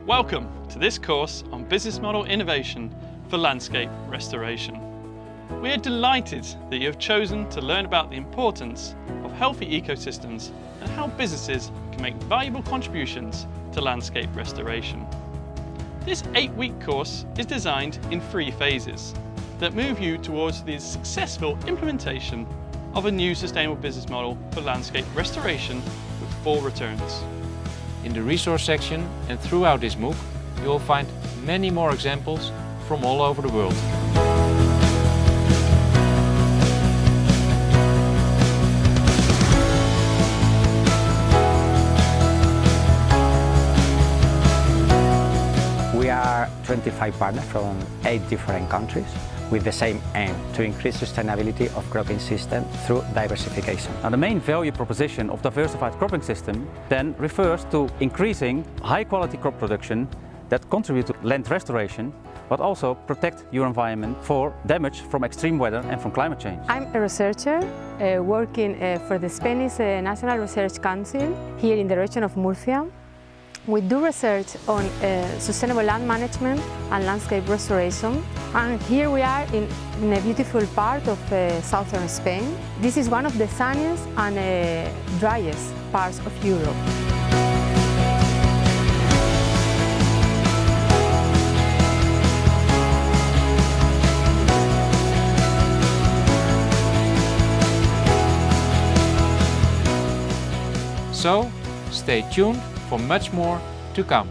Welcome to this course on Business Model Innovation for Landscape Restoration. We are delighted that you have chosen to learn about the importance of healthy ecosystems and how businesses can make valuable contributions to landscape restoration. This 8-week course is designed in 3 phases that move you towards the successful implementation of a new sustainable business model for landscape restoration with 4 returns. In the resource section and throughout this MOOC, you will find many more examples from all over the world. We are 25 partners from 8 different countries with the same aim to increase sustainability of cropping system through diversification. Now, the main value proposition of diversified cropping system then refers to increasing high quality crop production that contribute to land restoration, but also protect your environment for damage from extreme weather and from climate change. I'm a researcher working for the Spanish National Research Council here in the region of Murcia. We do research on sustainable land management and landscape restoration, and here we are in a beautiful part of southern Spain. This is one of the sunniest and driest parts of Europe. So, stay tuned for much more to come.